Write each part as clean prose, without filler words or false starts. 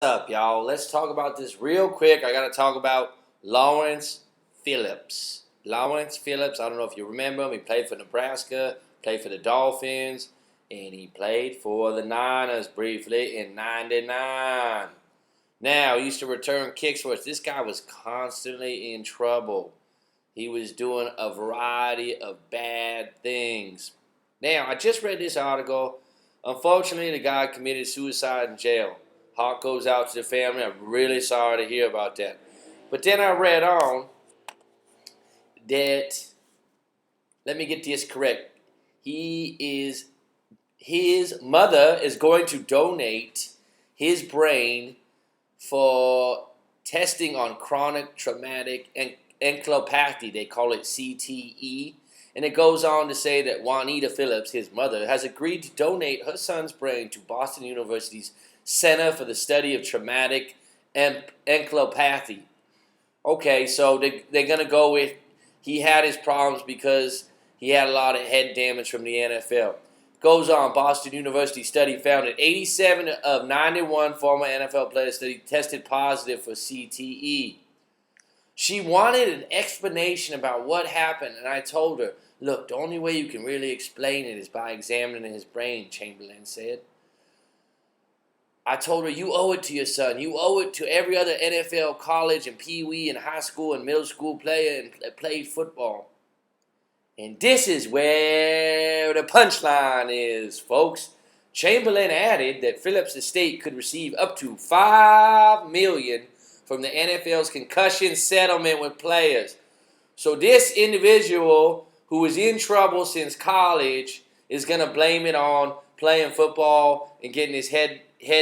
Up, y'all? Let's talk about this real quick. I got to talk about Lawerence Phillips. Lawerence Phillips, I don't know if you remember him. He played for Nebraska, played for the Dolphins, and he played for the Niners briefly in '99. Now, he used to return kicks for us. This guy was constantly in trouble. He was doing a variety of bad things. Now, I just read this article. Unfortunately, the guy committed suicide in jail. Heart goes out to the family. I'm really sorry to hear about that. But then I read on that, let me get this correct. His mother is going to donate his brain for testing on chronic traumatic encephalopathy. They call it CTE. And it goes on to say that Juanita Phillips, his mother, has agreed to donate her son's brain to Boston University's Center for the Study of Traumatic Encephalopathy. Okay, so they're going to go with he had his problems because he had a lot of head damage from the NFL. Goes on, Boston University study found that 87 of 91 former NFL players tested positive for CTE. She wanted an explanation about what happened, and I told her, look, the only way you can really explain it is by examining his brain, Chamberlain said. I told her, you owe it to your son. You owe it to every other NFL, college, and pee-wee, and high school, and middle school player that played football. And this is where the punchline is, folks. Chamberlain added that Phillips' estate could receive up to $5 million from the NFL's concussion settlement with players. So this individual who was in trouble since college is going to blame it on playing football and getting his head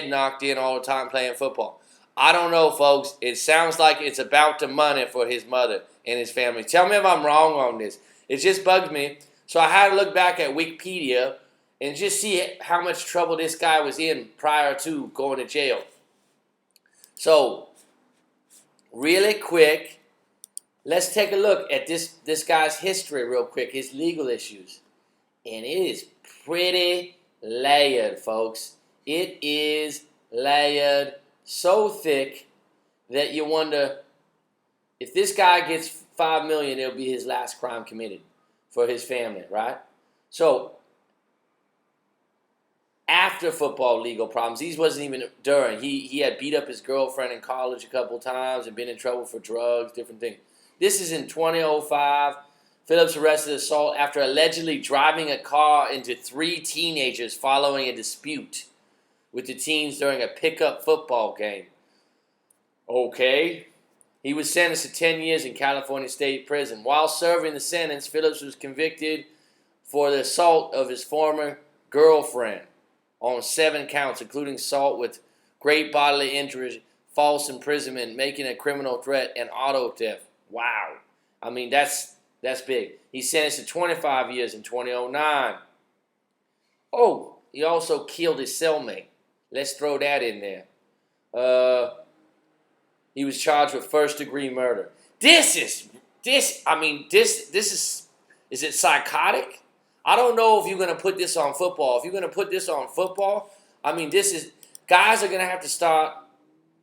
knocked in all the time playing football. I don't know, folks. It sounds like it's about the money for his mother and his family. Tell me if I'm wrong on this. It just bugged me. So I had to look back at Wikipedia and just see how much trouble this guy was in prior to going to jail. So, really quick, let's take a look at this guy's history real quick, his legal issues. And it is pretty layered, folks. It is layered so thick that you wonder if this guy gets $5 million, it'll be his last crime committed for his family, right? So, after football legal problems, these wasn't even during. He had beat up his girlfriend in college a couple times and been in trouble for drugs, different things. This is in 2005. Phillips arrested assault after allegedly driving a car into 3 teenagers following a dispute with the teens during a pickup football game. Okay. He was sentenced to 10 years in California State Prison. While serving the sentence, Phillips was convicted for the assault of his former girlfriend on 7 counts, including assault with great bodily injury, false imprisonment, making a criminal threat, and auto theft. Wow. I mean, that's big. He's sentenced to 25 years in 2009. Oh, he also killed his cellmate. Let's throw that in there. He was charged with first-degree murder. Is it psychotic? I don't know if you're going to put this on football. If you're going to put this on football, guys are going to have to start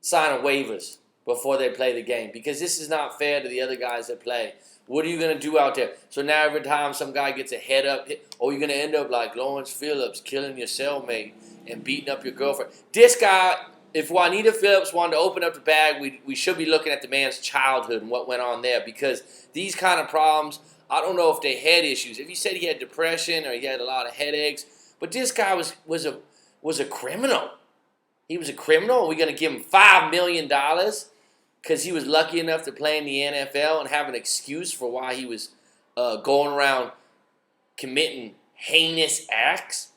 signing waivers before they play the game because this is not fair to the other guys that play. What are you going to do out there? So now every time some guy gets a head up, you're going to end up like Lawerence Phillips, killing your cellmate and beating up your girlfriend. This guy, if Juanita Phillips wanted to open up the bag, we should be looking at the man's childhood and what went on there because these kind of problems, I don't know if they had issues. If you said he had depression or he had a lot of headaches, but this guy was a criminal. He was a criminal. Are we going to give him $5 million because he was lucky enough to play in the NFL and have an excuse for why he was going around committing heinous acts?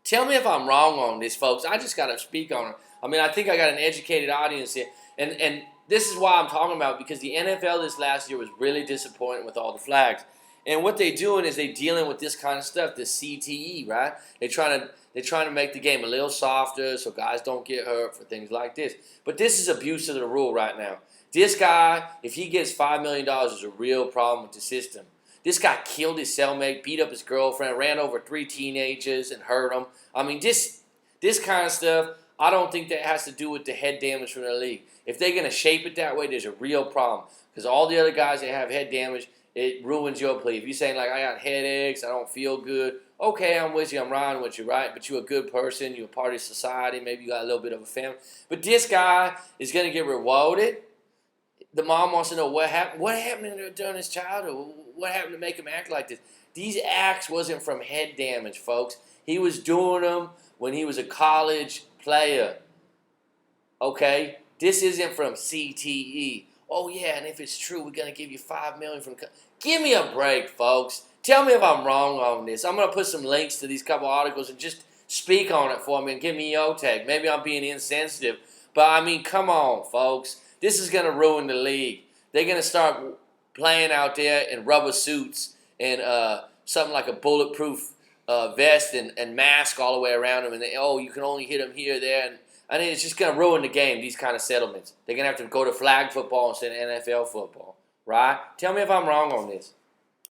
Tell me if I'm wrong on this, folks. I just got to speak on it. I think I got an educated audience here. And this is why I'm talking about, because the NFL this last year was really disappointing with all the flags. And what they're doing is they're dealing with this kind of stuff, this CTE, right? They're trying to make the game a little softer so guys don't get hurt for things like this. But this is abuse of the rule right now. This guy, if he gets $5 million, is a real problem with the system. This guy killed his cellmate, beat up his girlfriend, ran over 3 teenagers and hurt them. This kind of stuff, I don't think that has to do with the head damage from the league. If they're going to shape it that way, there's a real problem. Because all the other guys that have head damage, it ruins your play. If you're saying, like, I got headaches, I don't feel good, okay, I'm with you, I'm riding with you, right? But you're a good person, you're a part of society, maybe you got a little bit of a family. But this guy is going to get rewarded. The mom wants to know what happened. What happened during his childhood? What happened to make him act like this? These acts wasn't from head damage, folks. He was doing them when he was a college player. Okay? This isn't from CTE. Oh, yeah, and if it's true, we're going to give you $5 million from... Give me a break, folks. Tell me if I'm wrong on this. I'm going to put some links to these couple articles and just speak on it for me and give me your take. Maybe I'm being insensitive. But, I mean, come on, folks. This is going to ruin the league. They're going to start playing out there in rubber suits and something like a bulletproof vest and mask all the way around them. And you can only hit them here, there. And I mean, it's just going to ruin the game, these kind of settlements. They're going to have to go to flag football instead of NFL football, right? Tell me if I'm wrong on this.